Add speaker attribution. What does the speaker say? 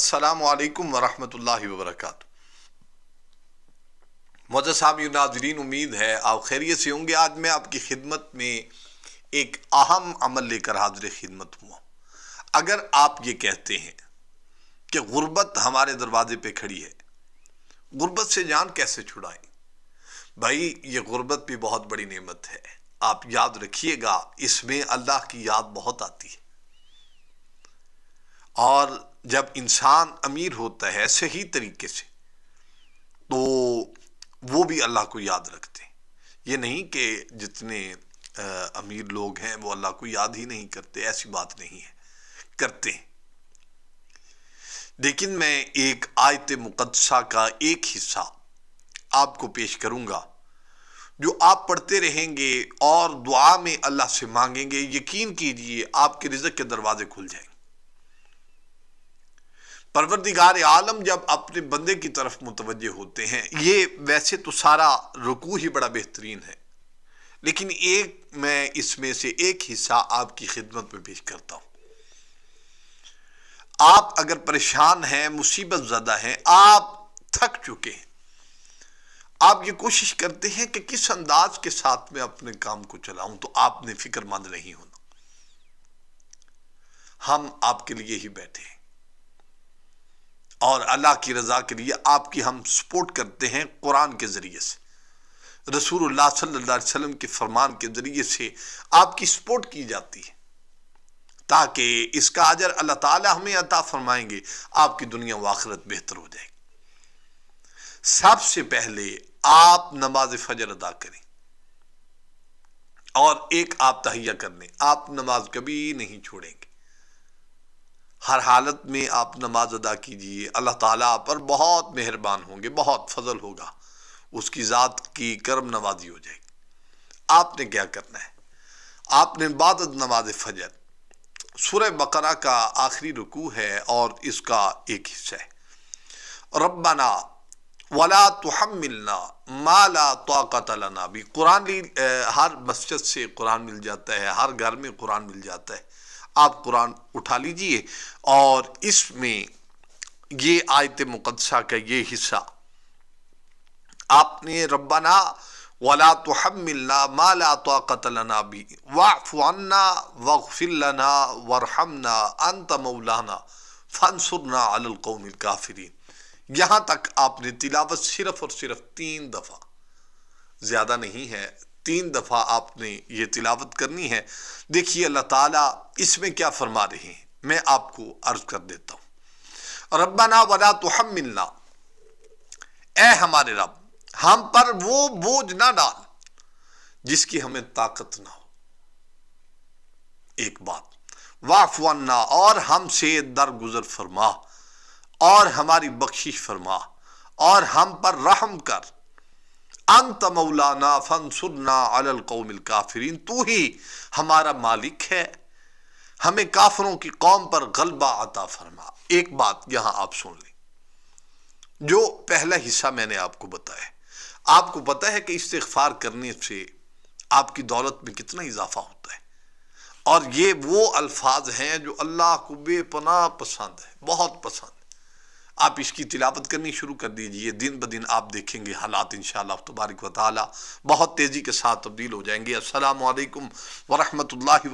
Speaker 1: السلام علیکم ورحمۃ اللہ وبرکاتہ۔ معزز سامعین ناظرین، امید ہے آپ خیریت سے ہوں گے۔ آج میں آپ کی خدمت میں ایک اہم عمل لے کر حاضر خدمت ہوا۔ اگر آپ یہ کہتے ہیں کہ غربت ہمارے دروازے پہ کھڑی ہے، غربت سے جان کیسے چھڑائیں؟ بھائی، یہ غربت بھی بہت بڑی نعمت ہے۔ آپ یاد رکھیے گا، اس میں اللہ کی یاد بہت آتی ہے، اور جب انسان امیر ہوتا ہے صحیح طریقے سے تو وہ بھی اللہ کو یاد رکھتے ہیں۔ یہ نہیں کہ جتنے امیر لوگ ہیں وہ اللہ کو یاد ہی نہیں کرتے، ایسی بات نہیں ہے، کرتے ہیں۔ لیکن میں ایک آیت مقدسہ کا ایک حصہ آپ کو پیش کروں گا جو آپ پڑھتے رہیں گے اور دعا میں اللہ سے مانگیں گے، یقین کیجئے آپ کے رزق کے دروازے کھل جائیں گے۔ پروردگار عالم جب اپنے بندے کی طرف متوجہ ہوتے ہیں، یہ ویسے تو سارا رکوع ہی بڑا بہترین ہے، لیکن میں اس میں سے ایک حصہ آپ کی خدمت میں پیش کرتا ہوں۔ آپ اگر پریشان ہیں، مصیبت زدہ ہیں، آپ تھک چکے ہیں، آپ یہ کوشش کرتے ہیں کہ کس انداز کے ساتھ میں اپنے کام کو چلاؤں، تو آپ نے فکر مند نہیں ہونا۔ ہم آپ کے لیے ہی بیٹھے ہیں، اور اللہ کی رضا کے لیے آپ کی ہم سپورٹ کرتے ہیں قرآن کے ذریعے سے، رسول اللہ صلی اللہ علیہ وسلم کے فرمان کے ذریعے سے آپ کی سپورٹ کی جاتی ہے، تاکہ اس کا اجر اللہ تعالی ہمیں عطا فرمائیں گے، آپ کی دنیا و آخرت بہتر ہو جائے گی۔ سب سے پہلے آپ نماز فجر ادا کریں، اور ایک آپ تحیہ کر لیں۔ آپ نماز کبھی نہیں چھوڑیں گے، ہر حالت میں آپ نماز ادا کیجئے۔ اللہ تعالیٰ آپ پر بہت مہربان ہوں گے، بہت فضل ہوگا، اس کی ذات کی کرم نوازی ہو جائے گی۔ آپ نے کیا کرنا ہے؟ آپ نے بعد نماز فجر سورہ بقرہ کا آخری رکوع ہے اور اس کا ایک حصہ ہے، ربنا ولا تحملنا ما لا طاقت لنا بھی۔ قرآن ہر مسجد سے قرآن مل جاتا ہے، ہر گھر میں قرآن مل جاتا ہے۔ آپ قرآن اٹھا لیجئے اور اس میں یہ آیت مقدسہ کا یہ حصہ آپ نے ربنا ولا تحملنا ما لا طاقت لنا بھی واعف عنا واغفر لنا وارحمنا انت مولانا فانصرنا علی القوم الکافرین۔ یہاں تک آپ نے تلاوت صرف اور صرف 3 دفعہ، زیادہ نہیں ہے، 3 دفعہ آپ نے یہ تلاوت کرنی ہے۔ دیکھیے اللہ تعالیٰ اس میں کیا فرما رہے ہیں، میں آپ کو عرض کر دیتا ہوں۔ ربنا ولا تحملنا، اے ہمارے رب، ہم پر وہ بوجھ نہ ڈال جس کی ہمیں طاقت نہ ہو۔ ایک بات، واعف عنا، اور ہم سے درگزر فرما اور ہماری بخشش فرما اور ہم پر رحم کر۔ انت مولانا فانصرنا علی القوم الکافرین، تو ہی ہمارا مالک ہے، ہمیں کافروں کی قوم پر غلبہ عطا فرما۔ ایک بات یہاں آپ سن لیں، جو پہلا حصہ میں نے آپ کو بتایا، آپ کو پتہ ہے کہ استغفار کرنے سے آپ کی دولت میں کتنا اضافہ ہوتا ہے، اور یہ وہ الفاظ ہیں جو اللہ کو بے پناہ پسند ہے، بہت پسند ہے۔ آپ اس کی تلاوت کرنی شروع کر دیجئے، دن بدن آپ دیکھیں گے حالات انشاءاللہ تبارک و تعالی بہت تیزی کے ساتھ تبدیل ہو جائیں گے۔ السلام علیکم ورحمۃ اللہ